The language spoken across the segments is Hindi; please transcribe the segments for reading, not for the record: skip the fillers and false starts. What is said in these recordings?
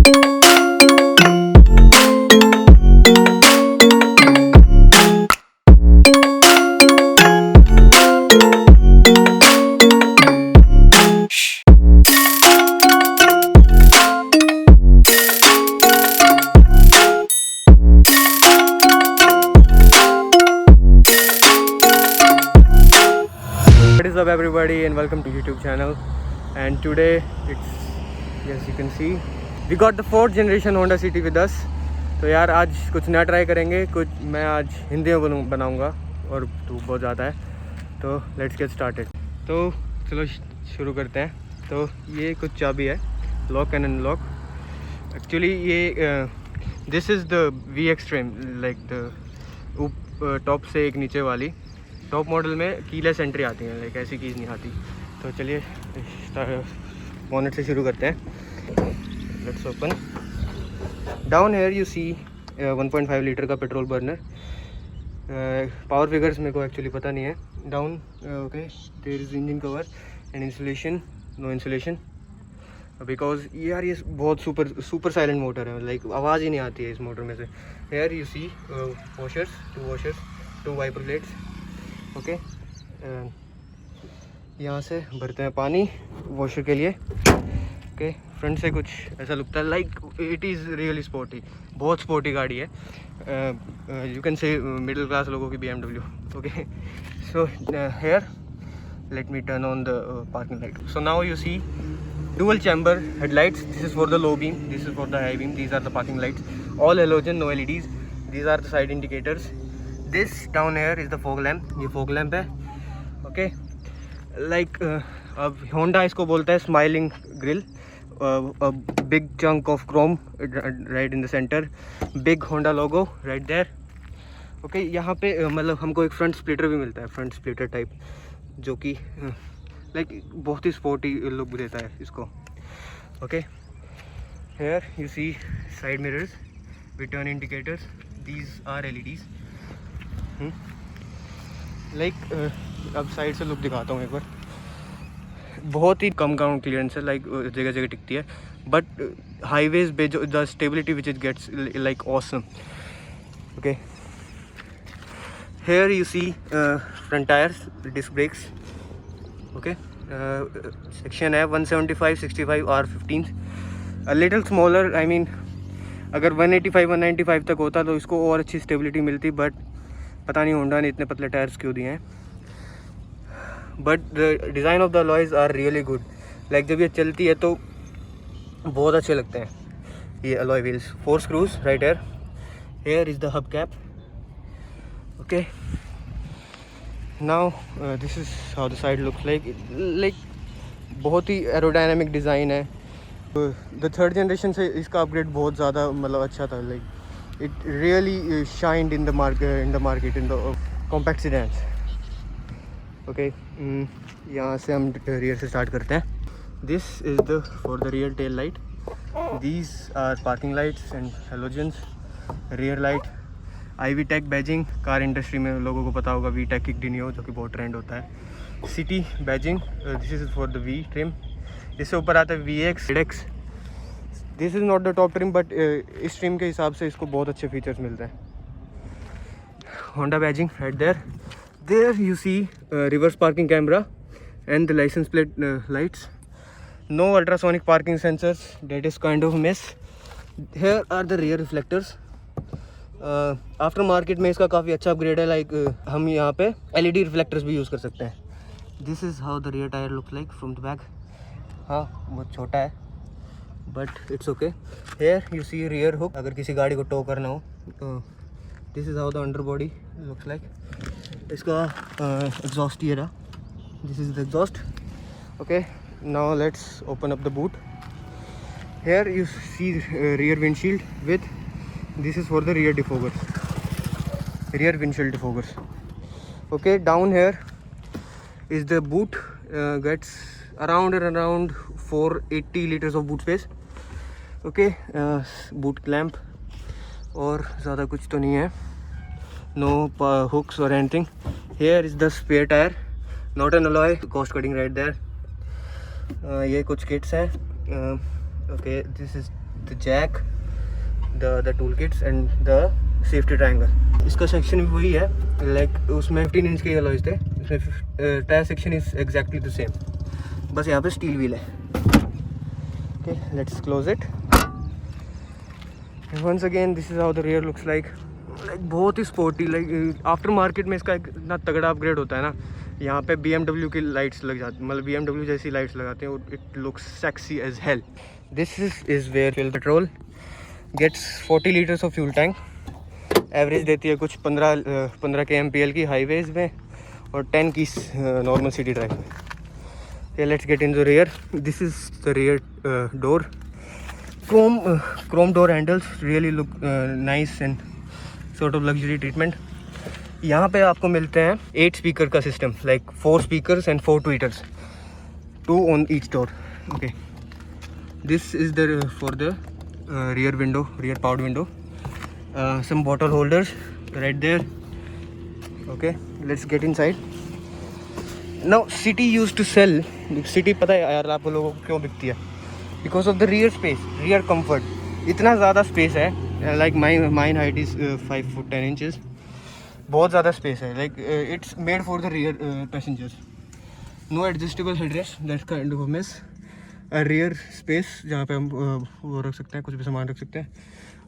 What is up everybody and welcome to YouTube channel, and today it's, yes you can see, we got the 4th generation Honda City with us. तो यार आज कुछ नया ट्राई करेंगे, कुछ मैं आज हिंदी में बनाऊंगा और धूप बहुत ज़्यादा है, तो लेट्स गेट स्टार्टेड। तो चलो शुरू करते हैं। तो ये कुछ चाबी है, लॉक एंड अनलॉक। एक्चुअली ये this is the VX trim, like the top से एक नीचे वाली। टॉप मॉडल में कीलेस एंट्री आती है, लाइक ऐसी कीज नहीं आती। तो चलिए बॉनेट से शुरू करते हैं। Let's open. Down here you see 1.5 litre का पेट्रोल बर्नर। पावर फिगर्स मेरे को एक्चुअली पता नहीं है। Down okay, there is engine cover and insulation, no insulation because यार ये बहुत सुपर साइलेंट मोटर है, लाइक आवाज़ ही नहीं आती है इस मोटर में से। Here you see washers, 2 washers, 2 wiper plates. Okay, यहाँ से भरते हैं पानी वॉशर के लिए। ओके, फ्रंट से कुछ ऐसा लगता है, like it is really sporty, बहुत स्पोर्टी गाड़ी है। You can say middle class लोगों की BMW। Okay, so here let me turn on the parking light. So now you see dual chamber headlights. This is for the low beam, this is for the high beam. These are the parking lights, all halogen, no LEDs. These are the side indicators. This down here is the fog lamp. ये fog lamp है। okay, like अब Honda इसको बोलता है smiling grill. A big chunk of chrome right in the center, big Honda logo right there. okay, यहाँ पे मतलब हमको एक फ्रंट स्प्लिटर भी मिलता है, फ्रंट स्प्लिटर टाइप, जो कि लाइक बहुत ही स्पोर्टी लुक देता है इसको। Okay, here you see side mirrors with turn indicators, these are LEDs। Like अब साइड से लुक दिखाता हूँ एक बार। बहुत ही कम ग्राउंड क्लियरेंस है, लाइक जगह जगह टिकती है, बट हाईवेज पे जो the stability which it gets like awesome. Okay, here you see front tyres, disc brakes. Okay, section है 175, 65 R15, a little smaller. I mean अगर 185, 195 तक होता तो इसको और अच्छी स्टेबिलिटी मिलती, बट पता नहीं होंडा ने इतने पतले टायर्स क्यों दिए हैं। But the design of the alloys are really good, like जब ये चलती है तो बहुत अच्छे लगते हैं ये alloy wheels. 4 screws right here. Here is the hub cap. Okay, now this is how the side looks like बहुत ही एरोडायनामिक डिज़ाइन है। द 3rd जनरेशन से इसका अपग्रेड बहुत ज़्यादा मतलब अच्छा था, like it really shined in the market in the compact sedans. Okay, यहाँ से हम रियर से स्टार्ट करते हैं। This is the for the rear tail light, these are parking lights and halogens. Rear light IVTEC badging, car industry में लोगों को पता होगा VTEC किक डिनियो, जो कि बहुत ट्रेंड होता है। City badging, this is for the V trim. इससे ऊपर आता है VX, ZX। This is not the top trim, but इस ट्रिम के हिसाब से इसको बहुत अच्छे फीचर्स मिलते हैं। Honda badging right there you see reverse parking camera and the licence plate lights. No ultrasonic parking sensors, that is kind of miss. Here are the rear reflectors. After market में इसका काफ़ी अच्छा अपग्रेड है, लाइक हम यहाँ पे LED रिफ्लेक्टर्स भी यूज़ कर सकते हैं। This is how the rear tyre looks like from the back. हाँ, बहुत छोटा है but it's okay. Here you see rear hook, अगर किसी गाड़ी को टो करना हो तो this is how the under body looks like. इसका एग्जॉस्ट ये रहा, this is the exhaust. Okay, now let's open up the boot. Here you see rear windshield with, this is for the rear defoggers, rear windshield defoggers. Okay, down here is the boot, gets around 480 liters of boot space. Okay, boot clamp और ज़्यादा कुछ तो नहीं है, no hooks or anything. Here is the spare tire, not an alloy, cost cutting right there. ये कुछ kits हैं. Okay, this is the jack, the toolkits and the safety triangle. इसका सेक्शन भी वही है, लाइक उसमें 15 इंच के अलॉयज थे, इसमें tyre section is exactly the same, बस यहाँ पे स्टील व्हील है. Okay, let's close it. Once again this is how the rear looks like. बहुत ही स्पोर्टी, लाइक आफ्टर मार्केट में इसका इतना तगड़ा अपग्रेड होता है ना. यहाँ पे BMW की लाइट्स लग जाती, मतलब BMW जैसी लाइट्स लगाते हैं. It looks sexy as hell. This is where fill petrol gets 40 litres of fuel tank. Average देती है कुछ 15 kmpl की हाईवेज में और 10 की नॉर्मल सिटी ड्राइव में. Okay, let's get in the rear. This is the rear door. Chrome door handles really look nice and sort of luxury treatment. यहाँ पे आपको मिलते हैं 8 स्पीकर का system, like 4 speakers and 4 tweeters, 2 on each door. Okay, this is the for the rear powered window. Some bottle holders right there. Okay, let's get inside. Now City used to sell, City पता है यार आप लोगों को क्यों बिकती है? Because of the rear space, rear comfort. इतना ज़्यादा स्पेस है, like mine height is 5 foot 10 inches. बहुत ज़्यादा स्पेस है, like it's made for the rear passengers. No adjustable headrest, that kind of a mess. A rear space जहाँ पे हम वो रख सकते हैं, कुछ भी सामान रख सकते हैं.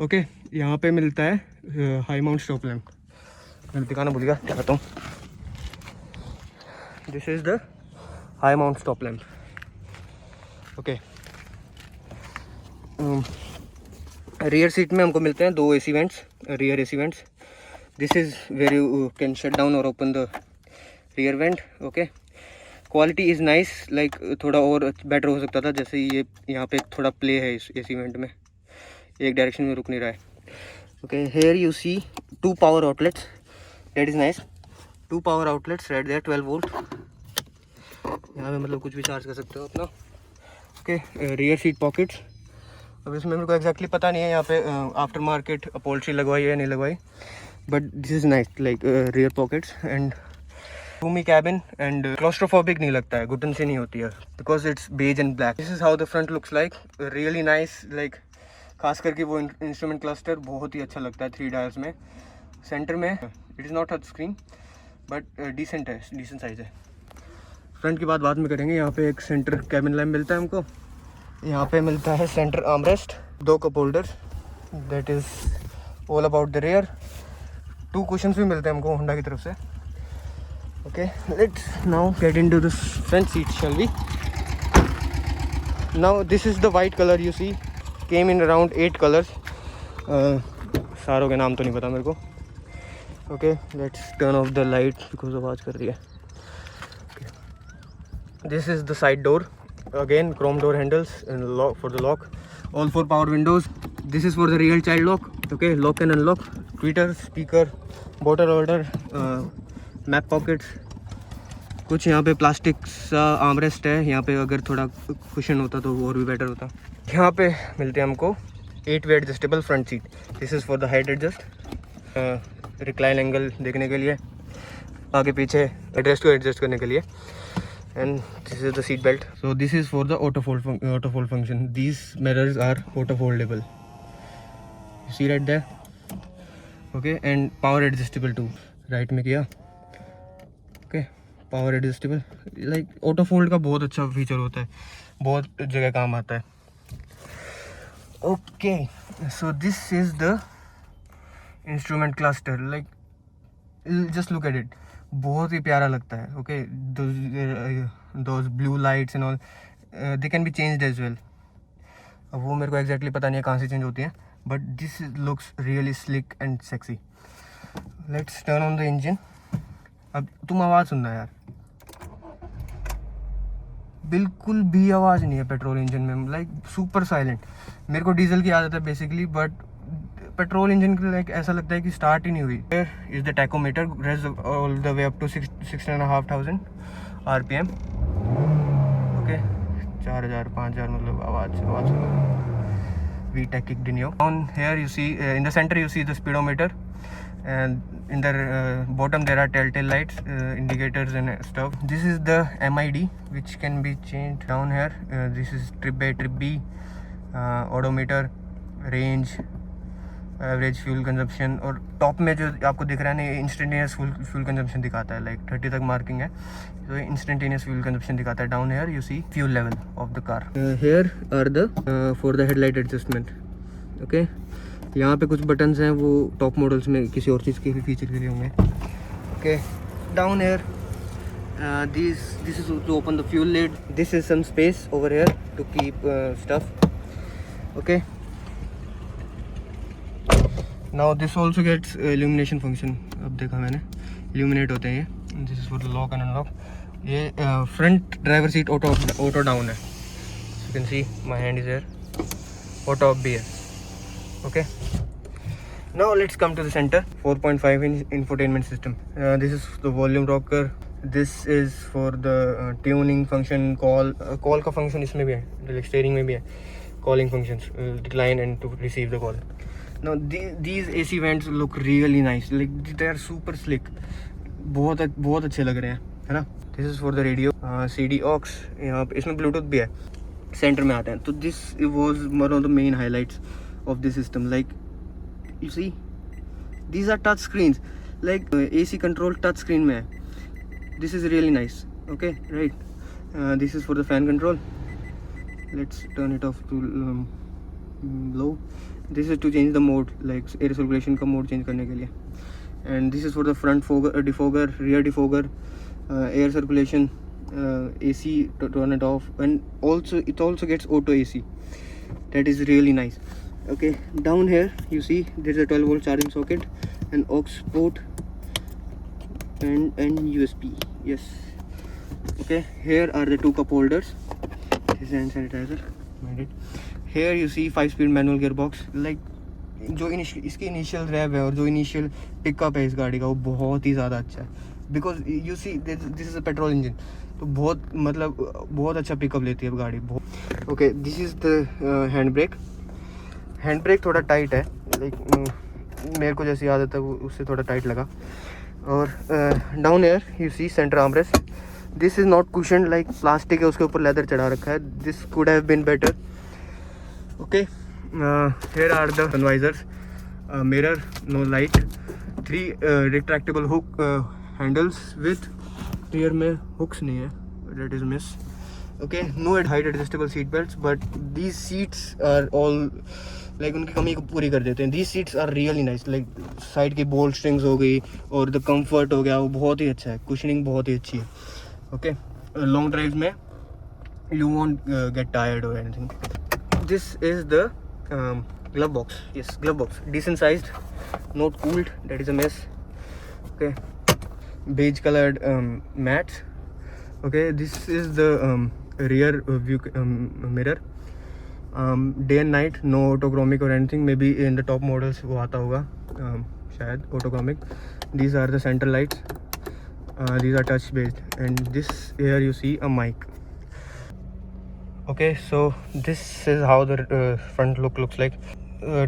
ओके, यहाँ पे मिलता है हाई माउंट स्टॉप लैम्प. मैं दिखाना भूल गया, दिखाता हूँ. This is the high mount stop lamp. Okay, rear seat में हमको मिलते हैं 2 AC vents, rear AC vents. This is where you can shut down और open the rear vent. Okay, quality is nice, like थोड़ा और बेटर हो सकता था, जैसे ये यहाँ पे थोड़ा प्ले है इस AC वेंट में, एक डायरेक्शन में रुक नहीं रहा है. Okay, here you see 2 power outlets, that is nice. 2 power outlets right there, 12 volt. यहाँ पे मतलब कुछ भी चार्ज कर सकते हो अपना. Okay, rear seat pockets. अब इसमें मेरे को एग्जैक्टली पता नहीं है यहाँ पे आफ्टर मार्केट अपॉल्ट्री लगवाई है या नहीं लगवाई, but this is nice, like rear pockets and roomy cabin and claustrophobic नहीं लगता है, घुटन से नहीं होती है, because it's beige and black. This is how the front looks like, really nice. Like खास करके वो इंस्ट्रूमेंट क्लस्टर बहुत ही अच्छा लगता है 3 डायल्स में. सेंटर में it is not touch screen but decent है, डिसेंट साइज़ है. फ्रंट की बात बाद में करेंगे. यहाँ पे एक सेंटर कैबिन लैम्प मिलता है हमको. यहाँ पे मिलता है centre armrest, 2 cup holders, that is all about the rear. 2 cushions भी मिलते हैं हमको होंडा की तरफ से. Okay, let's now get into the front seat shall we. Now this is the white colour you see, came in around 8 colours. सारों के नाम तो नहीं पता मेरे को. Okay, let's turn off the light because आवाज़ कर रही है. This is the side door, again chrome door handles and lock for the lock. All 4 power windows. This is for the rear child lock. Okay, lock and unlock. Tweeter, speaker, bottle holder, map pockets. कुछ यहाँ पे प्लास्टिक सा आर्मरेस्ट है. यहाँ पे अगर थोड़ा कुशन होता तो और भी बेटर होता. यहाँ पे मिलते हैं हमको 8 वे adjustable front seat. This is for the height adjust, recline angle देखने के लिए, आगे पीछे एड्रेस को एडजस्ट करने के लिए. And this is the seat belt. So this is for the auto fold function. These mirrors are auto foldable. You see right there. Okay, and power adjustable too. Right में किया. Okay, power adjustable. Like auto fold का बहुत अच्छा फीचर होता है, बहुत जगह काम आता है. Okay, so this is the instrument cluster. Like just look at it. बहुत ही प्यारा लगता है. Okay, those blue lights and all they can be changed as well. अब वो मेरे को एग्जैक्टली पता नहीं है कहाँ से चेंज होती है, but this looks really slick and sexy. Let's turn on the engine. अब तुम आवाज़ सुनना यार, बिल्कुल भी आवाज़ नहीं है पेट्रोल इंजन में, लाइक सुपर साइलेंट. मेरे को डीजल की आदत है बेसिकली, बट पेट्रोल इंजन के लाइक ऐसा लगता है कि स्टार्ट ही नहीं हुई. Is the tachometer, revs all the way up to 6,500 RPM. ओके, 4,000 5,000 मतलब आवाज़ VTEC kicked in. On here you see in the center you see the speedometer, and in the bottom there are telltale lights, indicators and stuff. This is the MID which can be changed down here. This is trip A, trip B, odometer, range, average fuel consumption, और टॉप में जो आपको दिख रहा है ना, इंस्टेंटेनियस फ्यूल कंजप्शन दिखाता है, लाइक 30 तक मार्किंग है, तो इंस्टेंटेनियस फ्यूल कंजप्शन दिखाता है. Down here you see fuel level of the car. Here are the for the headlight adjustment. Okay, यहाँ पे कुछ बटन्स हैं, वो टॉप मॉडल्स में किसी और चीज़ के भी फीचर के लिए होंगे. Okay, down here this is to open the fuel lid. This is some space over here to keep stuff. Okay, now this also gets illumination function. अब देखा मैंने, illuminate होते हैं ये. This is for the lock and unlock. ये front driver seat auto down है. You can see my hand is here. Auto up भी है. Okay, now let's come to the center. 4.5 inch infotainment system. This is the volume rocker. This is for the tuning function. Call का फंक्शन इसमें भी है, स्टीयरिंग में भी है. Calling functions, decline and to receive the call. Now these AC vents look really nice, like they are super slick. बहुत अच्छे लग रहे हैं, है ना. This is for the radio, CD aux. यहाँ पे इसमें ब्लूटूथ भी है, सेंटर में आते हैं. तो this was one of the main highlights of this system. Like you see, these are touch screens, like AC control touch screen में है. This is really nice. Okay, right. This is for the fan control. Let's turn it off to low. This is to change the mode, like air circulation का mode change करने के लिए. And this is for the front defogger, rear defogger, air circulation, AC to turn it off, and also it also gets auto AC. That is really nice. Okay, down here you see there's a 12 volt charging socket, an aux port, and USB. Yes. Okay, here are the two cup holders. This is hand sanitizer. Made it. Here you see 5-speed manual gearbox. Like जो इसकी इनिशियल रैव है और जो इनिशियल पिकअप है इस गाड़ी का, वो बहुत ही ज़्यादा अच्छा है. Because you see this is a petrol engine, तो बहुत अच्छा पिकअप लेती है गाड़ी. Okay, this is the hand brake थोड़ा टाइट है, लाइक मेरे को जैसी आदत है वो उससे थोड़ा टाइट लगा. और down here you see centre armrest. This is not cushion, like plastic है, उसके ऊपर लेदर चढ़ा रखा है. This could have been better. Okay, here are the sunvisors, mirror, no light, 3 retractable hook handles with rear में hooks नहीं है, that is miss. Okay, no height adjustable seat belts, but these seats are all like उनकी कमी को पूरी कर देते हैं. These seats are really nice, like side की bolt strings हो गई और the comfort हो गया, वो बहुत ही अच्छा है. cushioning बहुत ही अच्छी है. Okay, long drives में you won't get tired or anything. This is the glove box. Yes, glove box, decent sized, not cooled, that is a mess. Okay, beige colored mats. Okay, this is the rear view mirror. Day and night, no autochromic or anything. Maybe in the top models वो आता होगा शायद autochromic. These are the center lights. These are touch based, and this here you see a mic. Okay, so this is how the front look looks like.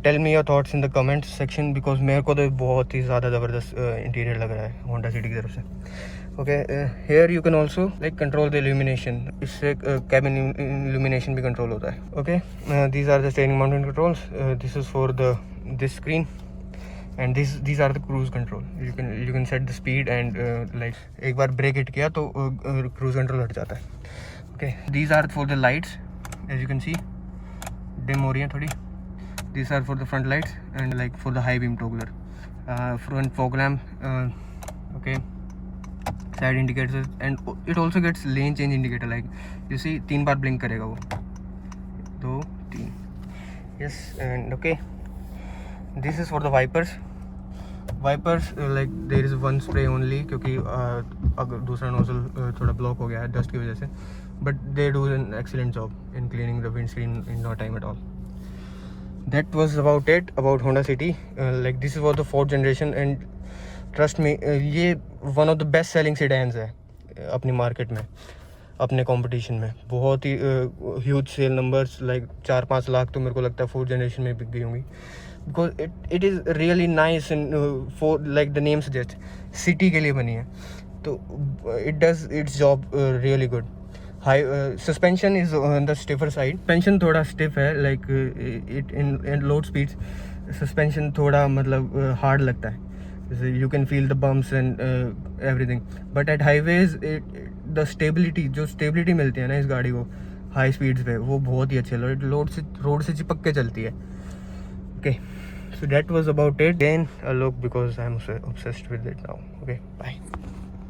Tell me your thoughts in the comments section, because मेरे को तो बहुत ही ज़्यादा ज़बरदस्त इंटीरियर लग रहा है Honda City की तरफ से. Okay, here you can also like control the illumination. इससे cabin illumination भी control होता है. Okay, these are the steering mounted controls. This is for this screen, and these are the cruise control. You can set the speed and like एक बार ब्रेक हिट किया तो cruise control हट जाता है. Okay, these are for the lights, as you can see dim हो रही हैं थोड़ी. These are for the front lights and like for the high beam toggler. Front fog lamp. Okay, side indicators, and it also gets lane change indicator. Like you see 3 bar blink करेगा वो, 2 3. Yes, and okay, this is for the wipers. Like there is one spray only, क्योंकि अगर दूसरा नोजल थोड़ा ब्लॉक हो गया है डस्ट की वजह से, but they do an excellent job in cleaning the windscreen in no time at all. That was about it about Honda City. Like this was the 4th generation, and trust me, ये one of the best selling sedans है अपनी मार्केट में, अपने कंपटीशन में. बहुत ही huge sale numbers, like 4-5 lakh तो मेरे को लगता है 4th जनरेशन में बिक गई होंगी. Because it is really nice, and for like the name suggests, city के लिए बनी है, तो it does its job really good. High suspension is on the stiffer side, suspension थोड़ा स्टिफ है, like it in load speeds suspension थोड़ा मतलब हार्ड लगता है, जैसे you can feel the bumps and everything, but at highways the stability, जो स्टेबिलिटी मिलती है ना इस गाड़ी को हाई स्पीड्स पे, वो बहुत ही अच्छी है, रोड से चिपक के चलती है। Okay, so that was about it. Then a look, because I'm obsessed with it now. Okay, bye.